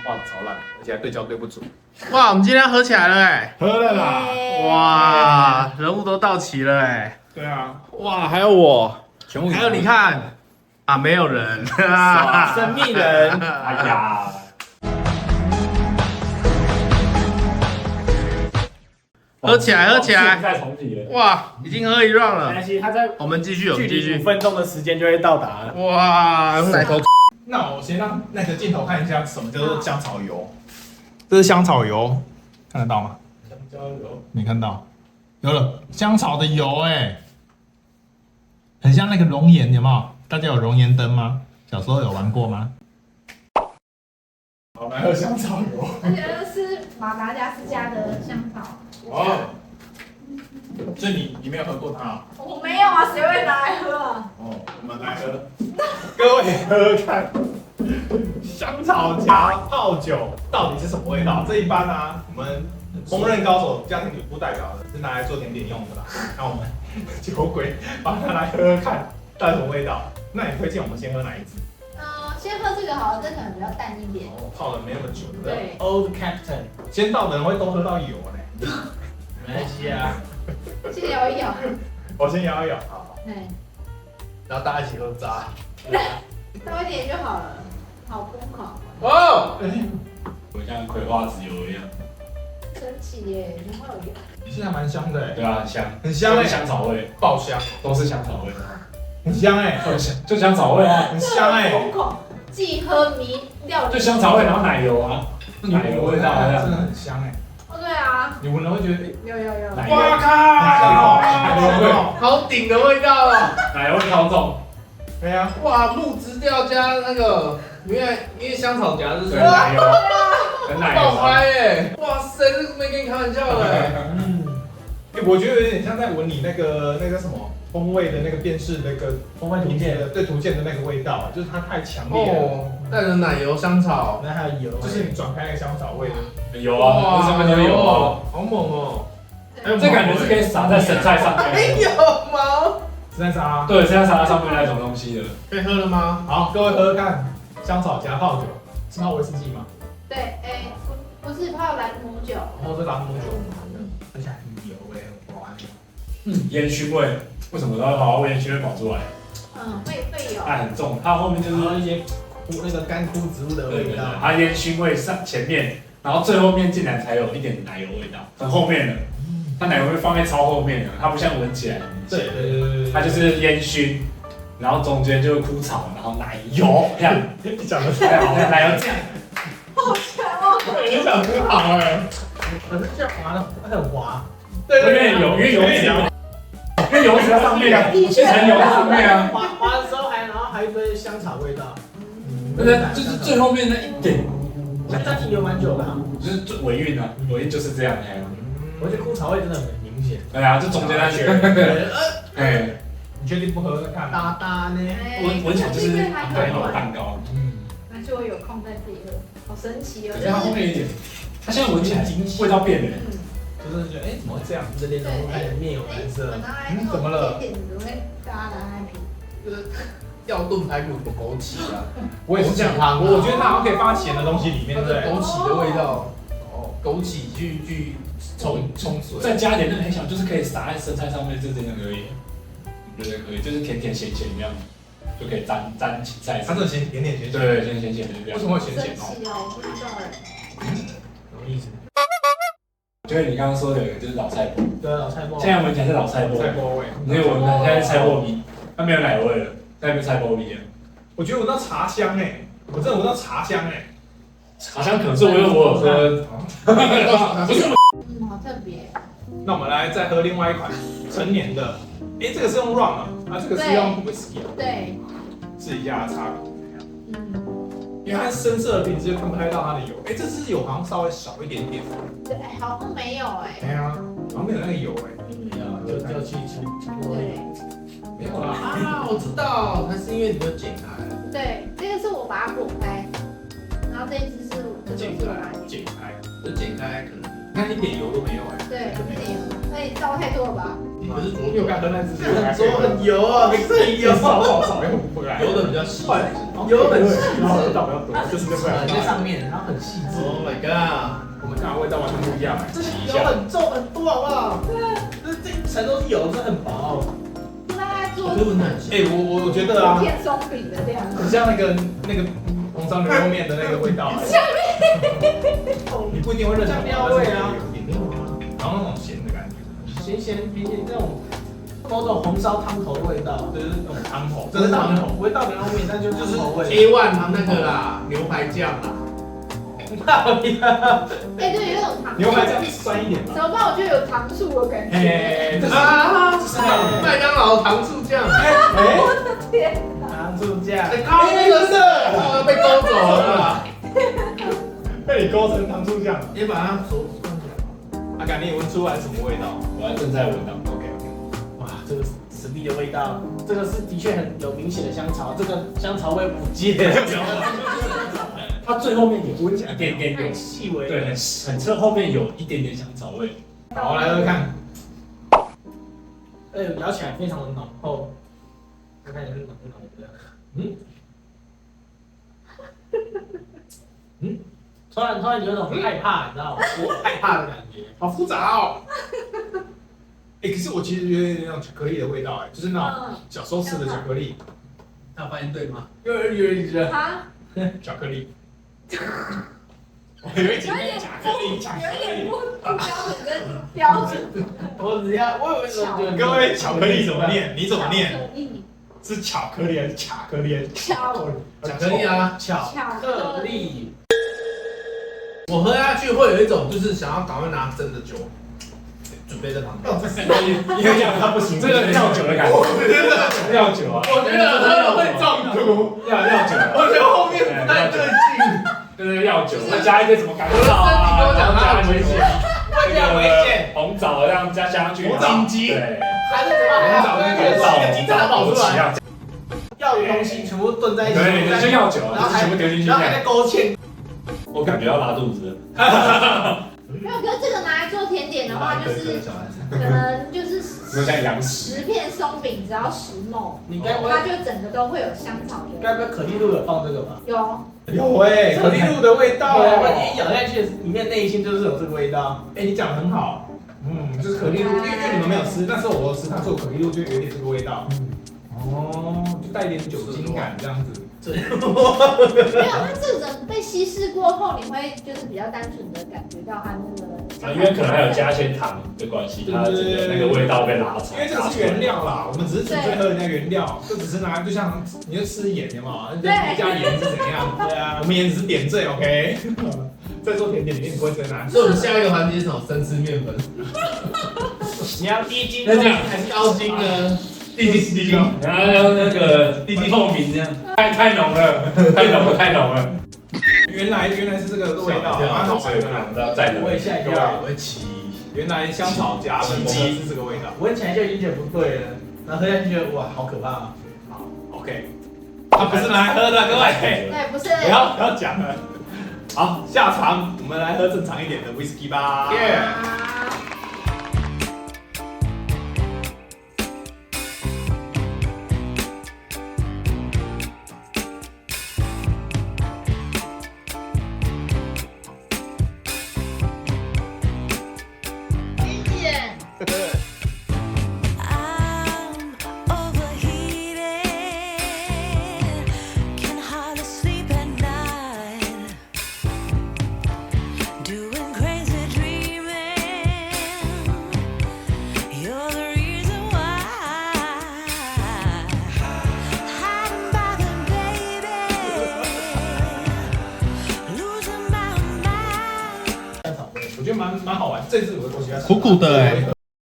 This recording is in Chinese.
画的超烂，而且还对焦对不准。哇，我们今天要合起来了哎！喝了啦！哇，人物都到齐了哎！对啊，哇，还有我，全部还有你看啊，没有人，神秘人。哎呀，喝起来，喝起来！再重启了。哇，已经喝一 round 了。没关系，他在我们继续，我们继续距离5。分钟的时间就会到达了。哇，用奶头。那我先让那个镜头看一下什么叫做香草油。这是香草油，看得到吗？香蕉油没看到，有了香草的油很像那个熔岩，有没有？大家有熔岩灯吗？小时候有玩过吗？好，来喝香草油。而且这是马达加斯加的香草。哦，所以你没有喝过它啊？我没有啊，谁会拿来喝啊？哦，我们来喝，各位喝喝看，香草夹泡酒到底是什么味道？这一般啊，我们烹饪高手、家庭主妇代表的是拿来做甜点用的啦。那我们酒鬼把它来喝喝看，到底什么味道？那你推荐我们先喝哪一支？先喝这个好了，这可能比较淡一点。哦，泡了没那么久，对不对对？Old Captain，先到的人会都喝到油嘞。没关系啊，先摇一摇。我先摇一摇，好。对，然后大家一起喝渣。多一点就好了。好疯狂，哦，我像葵花籽油一样，神奇耶，怎么会有油？现在蛮香的对啊，很香，很香都是香草味，爆香，都是香草味，很香就香草味啊，很香疯狂，既喝迷料理，就香草味，然后奶油啊，奶油味道这样，真的很香哦，对啊，你闻了会觉得，有。奶油，哇靠，好顶的味道啊！奶油超重，对呀，哇，木质调加那个，因为香草夹是对，奶油，很奶爆油，开耶！哇塞，这个没跟你开玩笑的。我觉得有点像在闻你那个什么风味的那个辨识那个风味图鉴，对图鉴的那个味道，就是它太强烈了。哦，带着奶油香草，那还有油，就是你转开那个香草味的，有啊，这上面都有啊，好猛哦！这感觉是可以撒在生菜上面，没有吗？实在沙。对，生菜沙拉上面那种东西的，可以喝了吗？好，各位喝喝看，香草夹泡酒，是泡威士忌吗？对，不是泡兰姆酒，然后这朗姆酒，而且很油哇，烟熏味，为什么都要把烟熏味跑出来？会有。它很重，它后面就是一些那个干枯植物的味道。它烟熏味上前面，然后最后面竟然才有一点奶油味道，很后面的。它奶油会放在超后面的，它不像闻起来很明显。对，它就是烟熏，然后中间就是枯草，然后奶油这样。你讲的太好了，奶油这样。好强哦！你讲很好可是这样滑的很滑。对因为油脂要，因为油脂在上面啊，一层油在上面啊。滑的时候然后还有一堆香草味道。就是最后面那一点，我觉得它停留蛮久的，就是尾韵啊，尾韵就是这样。我觉得枯草味真的很明显。对啊，就中间那些。哎，你确定不喝再看？大大呢？闻起来就是奶油蛋糕。那就会有空再自己喝，好神奇哦！它后面一点，它现在闻起来味道变了。就是觉得怎么会这样？这脸怎么开始面有蓝色？怎么了？甜点怎么会大家拿来品？就是要炖排骨的枸杞啊，我也是这样，我觉得它好像可以放在咸的东西里面，对不对？枸杞的味道，哦，枸杞去冲水，再加一点那个很小，就是可以撒在生菜上面，就这样而已。对对，可以，就是甜甜咸咸这样，就可以沾青菜。它这咸甜甜咸咸，对，咸咸咸的这样。为什么会咸咸神奇哦，我不知道哎。什么意思？就是你刚刚说的，就是老菜脯。对，老菜脯。现在闻起来是老菜脯，菜脯味。你有闻到？现在是菜脯米，它没有奶油味了，它变菜脯米了。我觉得闻到茶香哎，我真的闻到茶香哎。好像可是我有喝，不是。好特别。那我们来再喝另外一款成年的，这个是用 rum 啊，这个是用 whisky 啊。对。试一下它差别。因为它深色的瓶子就看不太到它的油，这支油好像稍微少一点点。对，好像没有哎。对啊，好像没有那个油就去对。没有啦。啊，我知道，那是因为你有剪开。对，这个是我把它果开，然后这一只是这剪个是我把它剪。开，就剪开可能。你看一点油都没有对，一点油，倒太多了吧？可是你有看喝那支？很油啊，每次很油，少用不来，油的比较细。有很细然后味致，道比较多，就是那在个。上面，然后很细致。 Oh my god！我们看味道完全不一样，这油很重很多，好不好？这一层都是油，这很薄。大概做可是闻得很香。哎，我觉得啊，片松饼的量。很像那个红烧牛肉面的那个味道。你不一定会认同，酱料味啊，有一点然后那种咸的感觉，咸咸甜甜这种某种红烧汤头的味道，就是那种汤头，这是汤头，味道牛肉面，但就是口味。 A1 那个啦，牛排酱啦，哎，对，有种糖。牛排酱酸一点吧怎。么办？我觉得有糖醋的感觉。哎，这是啊，这是那种麦当劳糖醋酱，我的天！糖醋酱，靠那个是，我被勾走了啦，被你勾成糖醋酱。你把它手指关起来。阿感，你也闻出来什么味道我还正在闻到。 ？OK，哇，这个神秘的味道，这个是的确很有明显的香草，这个香草味不见，它最后面有一点点有很，细微。对，很侧后面有一点点香草味。好，来喝看。咬起来非常的浓厚，看看也是浓浓的。突然有一种害怕，你知道吗？我害怕的感觉。好复杂哦。哎，可是我其实觉得有点那种巧克力的味道，哎，就是那种小时候吃的巧克力，他发现对吗？啊，巧克力。我有一点巧克力，巧克力。有一点不标准跟标准。我以为是各位，巧克力怎么念？你怎么念？巧克力，是巧克力还是巧克力还是巧巧克力啊，巧克力。我喝下去会有一种就是想要赶快拿真的酒，准备在旁边。因为这样它不行，这个药酒的感觉，药酒啊，我觉得喝了会中毒，药酒，我觉得后面不太对劲，就是药酒，再加一些什么甘草我的身体跟我讲它加很危险会这样危险，红枣这样加上去，紧急对，还是怎么还要红枣跑出来？来，药的东西全部炖在一起，对，就药酒，然后全部丢进去，然后还在勾芡。我感觉要拉肚子。没有，可是这个拿来做甜点的话，就是可能就是就像羊屎， 10片松饼只要10毫，你该不会它就整个都会有香草的。该不会可丽露有放这个吧？有，有哎，可丽露的味道对啊，哎。你一咬下去，里面内心就是有这个味道。哎，你讲的很好。就是可丽露，因为你们没有吃，但是我吃它做可丽露就有点这个味道。哦，就带一点酒精感这样子。没有，它这种被稀释过后，你会就是比较单纯的感觉到它那个。因为可能还有加一些糖的关系，它整个那个味道被拉出来。因为这个是原料啦，我们只是纯粹喝人家原料，就只是拿，就像你就吃盐的嘛，你加盐是怎样？对啊，我们也只是点缀 ，OK。在做甜点里面不会真拿。所以我们下一个环节是什么？生吃面粉，你要低筋那这样还是高筋呢？地精，然后要那个地精透明这样，太浓了，太浓了。原来是这个味道，蛮好吃的。再我也吓一跳，我会起，原来香草加鸡鸡是这个味道。闻起来就已经觉得不对了，然后喝下去觉得哇，好可怕啊！好 ，OK。它不是拿来喝的，各位，对，不是。不要讲了。好，下场我们来喝正常一点的 whisky 吧。I'm overheated, can hardly sleep at night, doing crazy dreaming. You're the reason why, hiding by the baby, losing my mind. 我觉得蛮好玩，这次我喜欢苦苦的哎。